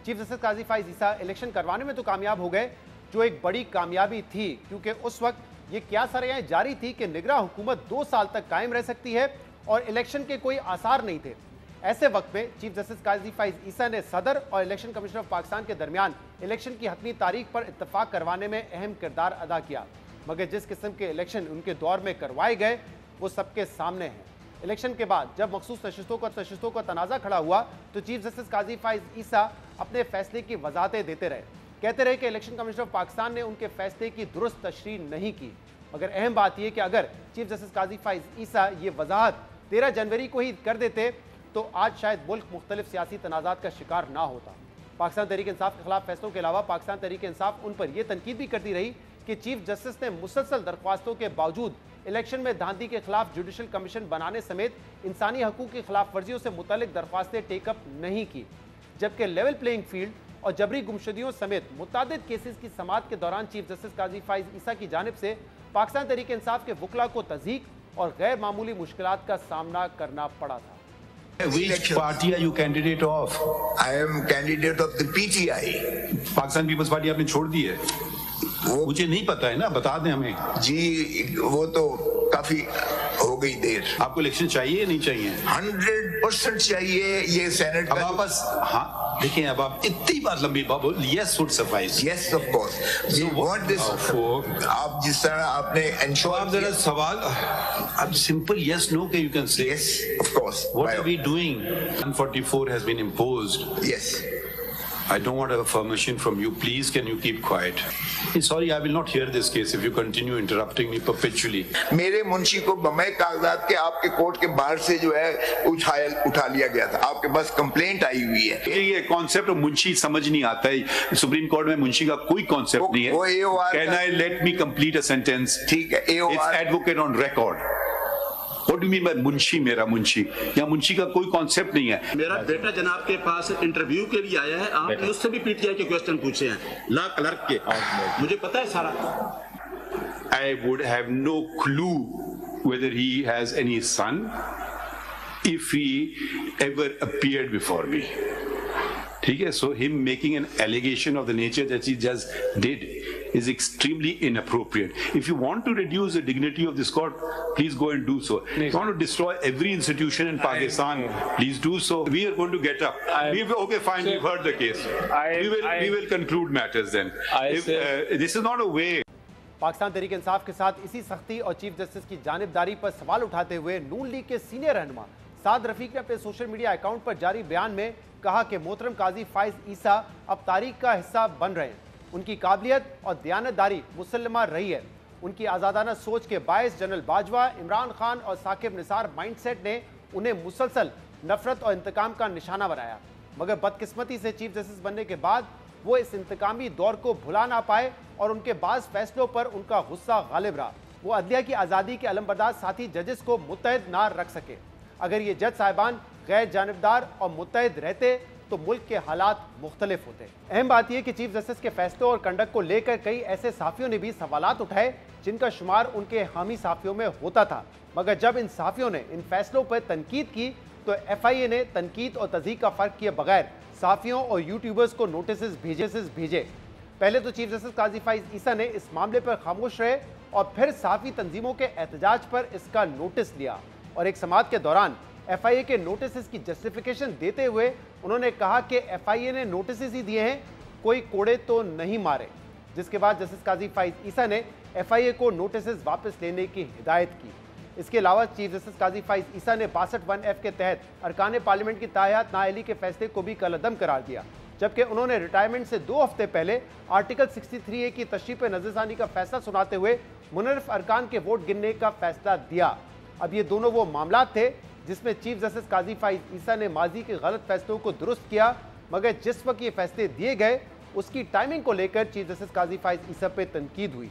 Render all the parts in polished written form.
Chief justice काजी फाइज ईसा election करवाने में तो कामयाब हो गए, जो एक बड़ी कामयाबी थी, क्योंकि उस वक्त ये क्या सरयाएं जारी थी कि निगरां हुकूमत 2 साल तक कायम रह सकती है और इलेक्शन के कोई आसार नहीं थे। ऐसे वक्त में चीफ जस्टिस काजी फाइज ईसा ने सदर और इलेक्शन कमीशन ऑफ पाकिस्तान के दरमियान इलेक्शन की हतमी तारीख पर इत्तफाक करवाने में अहम किरदार अदा किया, मगर जिस किस्म के इलेक्शन उनके दौर में करवाए गए वो सबके सामने हैं। इलेक्शन के बाद जब मखसूस नशिस्तों का तनाज़ा खड़ा हुआ तो चीफ जस्टिस काजी फाइज ईसा अपने फैसले की वजाहतें देते रहे, कहते रहे कि इलेक्शन कमीशन ऑफ पाकिस्तान ने उनके फैसले की दुरुस्त तशरीह नहीं की। मगर अहम बात यह कि अगर चीफ जस्टिस काजी फाइज ईसा ये वजाहत 13 जनवरी को ही कर देते तो आज शायद मुल्क मुख्तलिफ सियासी तनाज़ात का शिकार ना होता। पाकिस्तान तहरीक इंसाफ के खिलाफ फैसलों के अलावा पाकिस्तान तहरीक इंसाफ उन पर यह तनकीद भी करती रही कि चीफ जस्टिस ने मुसलसल दरख्वास्तों के बावजूद इलेक्शन में धांधली के खिलाफ जुडिशल कमीशन बनाने समेत इंसानी हकूक की खिलाफ वर्जियों से मुतल्लिक दरख्वास्तें टेकअप नहीं की, जबकि लेवल प्लेइंग फील्ड और जबरी गुमशुदियों समेत मुतादिद केसेस की समाअत के दौरान चीफ जस्टिस काजी फाइज ईसा की जानिब से पाकिस्तान तहरीक इंसाफ के वकला को तज़ीक और गैर मामूली मुश्किलात का सामना करना पड़ा था। Which party are you candidate of? I am candidate of the PTI. Pakistan Peoples Party आपने छोड़ दी है? वो मुझे नहीं पता है ना, बता दें हमें। जी वो तो काफी हो गई देर। आपको इलेक्शन चाहिए या नहीं चाहिए? 100% चाहिए। ये सेनेट अब आप बस हाँ देखिए, अब आप इतनी बात लंबी बात बोल, yes would suffice. Yes of course. We want this. आप जिस तरह आपने ensure आप जरा सवाल अब simple yes no के you can say. Yes of course. What are we doing? 144 has been imposed. Yes. I don't want a permission from you. Please, can you keep quiet? Sorry, I will not hear this case if you continue interrupting me perpetually. मेरे मुंशी को बम्बई कागजात के आपके court के बाहर से जो है उठा लिया गया था। आपके पास कंप्लेंट आई हुई है। ये कॉन्सेप्ट मुंशी समझ नहीं आता है। सुप्रीम कोर्ट में मुंशी का कोई कॉन्सेप्ट नहीं है। Can I let me complete a sentence? ठीक है। It's advocate on record. What do you mean by Munshi? मेरा मुंशी या मुंशी का कोई कॉन्सेप्ट नहीं है। मेरा बेटा जनाब के पास इंटरव्यू के लिए आया है, आपने उससे भी पीटीआई के क्वेश्चन पूछे हैं, लॉ क्लर्क के, मुझे पता है सारा। I would have no clue whether he has any son if he ever appeared before me. ठीक है, so him making an allegation of the nature that he just did is extremely inappropriate. If you want to reduce the dignity of this court, please go and do so. If you want to destroy every institution in Pakistan, please do so. We are going to get up. Okay, fine, we've heard the case. We will conclude matters then. This is not a way. Pakistan Tehreek Insaf के साथ इसी सख्ती और chief justice की जानिबदारी पर सवाल उठाते हुए नून लीग के सीनियर रहनुमा साद रफीक ने अपने सोशल मीडिया अकाउंट पर जारी बयान में कहा कि मोहतरम काजी फाइज ईसा अब तारीख का हिस्सा बन रहे हैं। उनकी काबिलियत और दयानतदारी मुसल्लमा रही है। उनकी आज़ादाना सोच के बायस जनरल बाजवा, इमरान खान और साकिब निसार माइंडसेट ने उन्हें मुसलसल नफरत और इंतकाम का निशाना बनाया, मगर बदकिस्मती से चीफ जस्टिस बनने के बाद वो इस इंतकामी दौर को भुला ना पाए और उनके बाज़ फैसलों पर उनका गुस्सा गालिब रहा। वो अदलिया की आज़ादी के अलमबरदार साथी जजेस को मुत्तहद ना रख सके। अगर ये जज साहिबान गैर जानिबदार और मुत्तहद रहते तो मुल्क के हालात मुख्तलिफ होते। अहम बात यह कि चीफ जस्टिस के फैसलों और कंडक्ट को लेकर कई ऐसे सहाफ़ियों ने भी सवालात उठाए जिनका शुमार उनके हामी सहाफ़ियों में होता था, मगर जब इन सहाफ़ियों ने इन फैसलों पर तनकीद की तो FIA ने तनकीद और तज़ीक का फ़र्क किए बगैर सहाफ़ियों और यूट्यूबर्स को नोटिस भेजे। पहले तो चीफ जस्टिस काजी फाइज ईसा ने इस मामले पर खामोश रहे और फिर सहाफ़ी तंजीमों के एहतजाज पर इसका नोटिस लिया और एक समाअत के दौरान FIA के नोटिस की जस्टिफिकेशन देते हुए उन्होंने कहा कि FIA ने नोटिस ही दिए हैं, कोई कोड़े तो नहीं मारे। जिसके बाद जस्टिस काजी फाइज ईसा ने FIA को नोटिस वापस लेने की हिदायत की। इसके अलावा चीफ जस्टिस काजी फाइज ईसा ने 62(1)F के तहत अरकान पार्लियामेंट की तायात नाअहली के फैसले को भी कलअदम करार दिया, जबकि उन्होंने रिटायरमेंट से 2 हफ्ते पहले आर्टिकल 63A की तशरीह पर नजरसानी का फैसला सुनाते हुए मुनर्रफ अरकान के वोट गिनने का फैसला दिया। अब ये दोनों वो मामला थे जिसमें चीफ जस्टिस काजी फाइज ईसा ने माजी के गलत फैसलों को दुरुस्त किया, मगर जिस वक्त ये फैसले दिए गए उसकी टाइमिंग को लेकर चीफ जस्टिस काजी फाइज ईसा पे तनकीद हुई।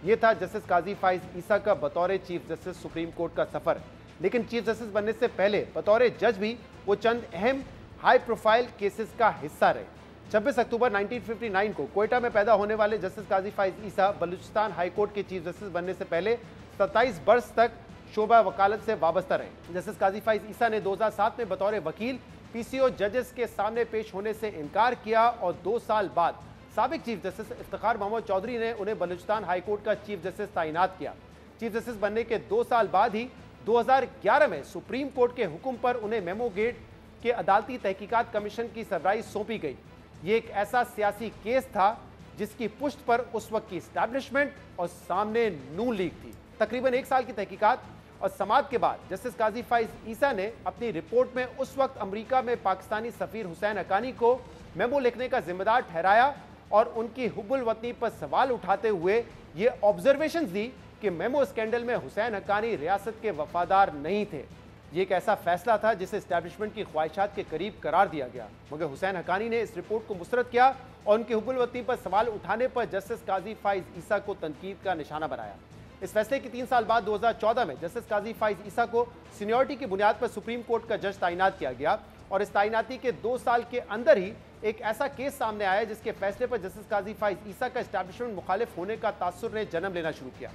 ये था जस्टिस काजी फाइज ईसा का बतौर चीफ जस्टिस सुप्रीम कोर्ट का सफ़र। लेकिन चीफ जस्टिस बनने से पहले बतौर जज भी वो चंद अहम हाई प्रोफाइल केसेस का हिस्सा रहे। 26 अक्टूबर 1959 को कोयटा में पैदा होने वाले जस्टिस काजी फाइज ईसा बलूचिस्तान हाई कोर्ट के चीफ जस्टिस बनने से पहले 27 बरस तक शोबा वकालत से वाबस्ता रहे। जस्टिस काजी फाइज ईसा ने 2007 में बतौर वकील पीसीओ जजेस के सामने पेश होने से इनकार किया और 2 साल बाद साबिक चीफ जस्टिस इफ्तिखार मोहम्मद चौधरी ने उन्हें बलूचिस्तान हाईकोर्ट का चीफ जस्टिस तैनात किया। चीफ जस्टिस बनने के 2 साल बाद ही 2011 में सुप्रीम कोर्ट के हुक्म पर उन्हें मेमो गेट के अदालती तहकीकात कमीशन की सरबराही सौंपी गई। ये एक ऐसा सियासी केस था जिसकी पुष्ट पर उस वक्त की एस्टैब्लिशमेंट और सामने नून लीग थी। तकरीबन 1 साल की तहकीकात और समाअत के बाद जस्टिस काजी फाइज ईसा ने अपनी रिपोर्ट में उस वक्त अमेरिका में पाकिस्तानी सफीर हुसैन हक्कानी को मेमो लिखने का जिम्मेदार ठहराया और उनकी हुब्बुल वतनी पर सवाल उठाते हुए ये ऑब्जर्वेशंस दी कि मेमो स्कैंडल में हुसैन हक्कानी रियासत के वफादार नहीं थे। ये एक ऐसा फैसला था जिसे एस्टैब्लिशमेंट की ख्वाहिशात के करीब करार दिया गया, मगर हुसैन हक्कानी ने इस रिपोर्ट को मुस्तरद किया और उनकी हुब्बुल वतनी पर सवाल उठाने पर जस्टिस काजी फाइज ईसा को तनकीद का निशाना बनाया। इस फैसले के 3 साल बाद 2014 में जस्टिस काजी फाइज ईसा को सीनियरिटी की बुनियाद पर सुप्रीम कोर्ट का जज तैनात किया गया और इस तैनाती के 2 साल के अंदर ही एक ऐसा केस सामने आया जिसके फैसले पर जस्टिस काजी फाइज ईसा का एस्टैब्लिशमेंट मुखालिफ होने का तासुर ने जन्म लेना शुरू किया।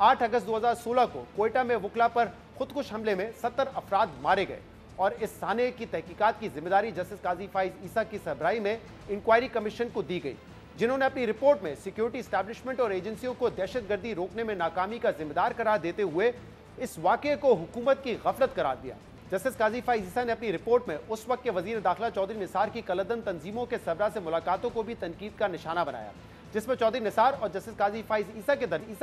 8 अगस्त 2016 को कोयटा में वकला पर खुदकुश हमले में 70 अफराद मारे गए और इस साने की तहकीकात की जिम्मेदारी जस्टिस काजी फाइज ईसा की सरबराही में इंक्वायरी कमीशन को दी गई, जिन्होंने अपनी रिपोर्ट में सिक्योरिटी एस्टैब्लिशमेंट और एजेंसियों को दहशतगर्दी रोकने में नाकामी का जिम्मेदार करार देते हुए इस वाक़े को हुकूमत की गफलत करार दिया। जस्टिस काजी फाइज ईसा ने अपनी रिपोर्ट में उस वक्त के वजीर दाखिला चौधरी निसार की कलदन तंजीमों के सरबरा से मुलाकातों को भी तनकीद का निशाना बनाया, जिसमें चौधरी निसार और जस्टिस काजी फाइज ईसा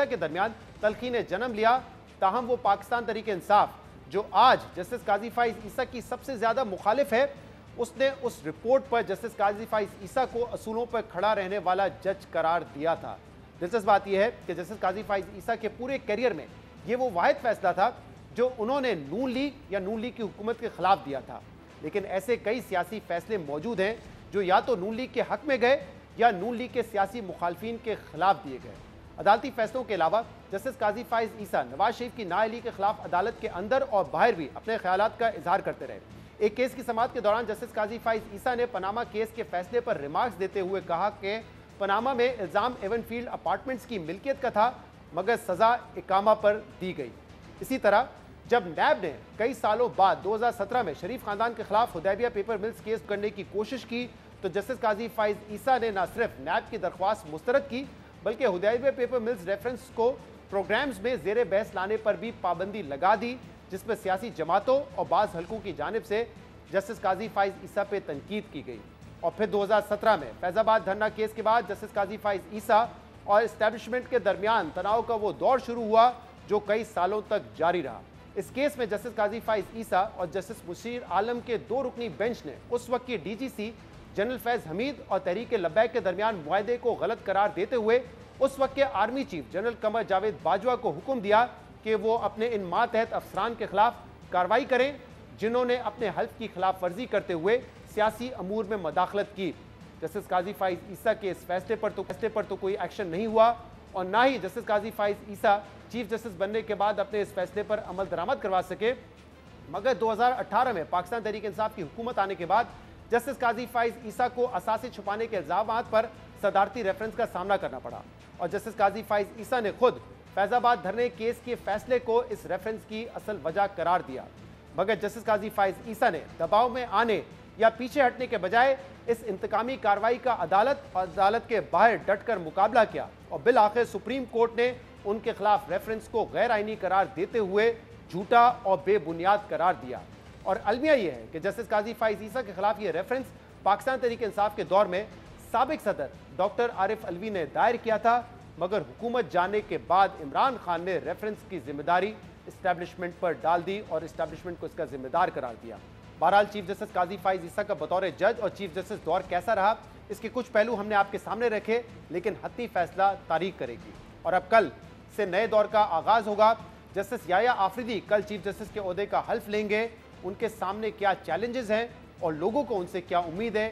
के दरमियान तलखी ने जन्म लिया। ताहम वो पाकिस्तान तरीके इंसाफ जो आज जस्टिस काजी फाइज ईसा की सबसे ज्यादा मुखालिफ है, उसने उस रिपोर्ट पर जस्टिस काजी फाइज ईसा को असूलों पर खड़ा रहने वाला जज करार दिया था। दिलचस्प बात यह है कि जस्टिस काजी फाइज ईसा के पूरे करियर में ये वो वाहिद फैसला था जो उन्होंने नून लीग या नून लीग की हुकूमत के खिलाफ दिया था, लेकिन ऐसे कई सियासी फैसले मौजूद हैं जो या तो नून लीग के हक में गए या नून लीग के सियासी मुखालफिन के खिलाफ दिए गए। अदालती फैसलों के अलावा जस्टिस काजी फाइज ईसा नवाज शरीफ की नाअहली के खिलाफ अदालत के अंदर और बाहर भी अपने ख्यालात का इजहार करते रहे। एक केस की समाअत के दौरान जस्टिस काजी फाइज ईसा ने पनामा केस के फैसले पर रिमार्क्स देते हुए कहा कि पनामा में इल्जाम एवनफील्ड अपार्टमेंट्स की मिल्कियत का था, मगर सजा इकामा पर दी गई। इसी तरह जब नैब ने कई सालों बाद 2017 में शरीफ खानदान के खिलाफ हुदैबिया पेपर मिल्स केस करने की कोशिश की तो जस्टिस काजी फाइज ईसा ने न सिर्फ नैब की दरख्वास्त मुस्तरद की बल्कि हुदैबिया पेपर मिल्स रेफरेंस को प्रोग्राम्स में जेर बहस लाने पर भी पाबंदी लगा दी, जिसमें सियासी जमातों और बाज़ हल्कों की जानिब से जस्टिस काजी फाइज ईसा पे तनकीद की गई। और फिर 2017 में फैजाबाद धरना केस के बाद जस्टिस काजी फाइज ईसा और इस्टेब्लिशमेंट के दरमियान तनाव का वो दौर शुरू हुआ जो कई सालों तक जारी रहा। इस केस में जस्टिस काजी फाइज ईसा और जस्टिस मुशीर आलम के 2 रुकनी बेंच ने उस वक्त की डीजीसी जनरल फैज हमीद और तहरीक लब्बैक के दरमियान मुआहदे को गलत करार देते हुए उस वक्त के army chief general Qamar Javed Bajwa को हुक्म दिया कि वो अपने इन मातहत अफसरान के खिलाफ कार्रवाई करें जिन्होंने अपने हल्फ की खिलाफ वर्जी करते हुए सियासी अमूर में मदाखलत की। जस्टिस काजी फाइज ईसा के इस फैसले पर तो कोई एक्शन नहीं हुआ और ना ही जस्टिस काजी फाइज ईसा चीफ जस्टिस बनने के बाद अपने इस फैसले पर अमल दरामद करवा सके, मगर 2018 में पाकिस्तान तहरीक इंसाफ की हुकूमत आने के बाद जस्टिस काजी फाइज ईसा को असासे छुपाने के इल्जामात पर सदारती रेफरेंस का सामना करना पड़ा और जस्टिस काजी फाइज ईसा ने खुद फैजाबाद धरने केस के फैसले को इस रेफरेंस की असल वजह करार दिया, मगर जस्टिस काजी फाइज ईसा ने दबाव में आने या पीछे हटने के बजाय इस इंतकामी कार्रवाई का अदालत के बाहर डटकर मुकाबला किया और बिल आखिर सुप्रीम कोर्ट ने उनके खिलाफ रेफरेंस को गैर आईनी करार देते हुए झूठा और बेबुनियाद करार दिया। और अलमिया यह है कि जस्टिस काजी फाइज ईसा के खिलाफ यह रेफरेंस पाकिस्तान तहरीक इंसाफ के दौर में साबिक सदर डॉक्टर आरिफ अलवी ने दायर किया था, मगर हुकूमत जाने के बाद इमरान खान ने रेफरेंस की जिम्मेदारी इस्टेब्लिशमेंट पर डाल दी और इस्टेब्लिशमेंट को इसका जिम्मेदार करार दिया। बहरहाल चीफ जस्टिस काजी फाइज ईसा का बतौर जज और चीफ जस्टिस दौर कैसा रहा, इसके कुछ पहलू हमने आपके सामने रखे, लेकिन हत्ती फैसला तारीख करेगी। और अब कल से नए दौर का आगाज होगा। जस्टिस याया आफरीदी कल चीफ जस्टिस के ओहदे का हल्फ लेंगे। उनके सामने क्या चैलेंजेस हैं और लोगों को उनसे क्या उम्मीद है,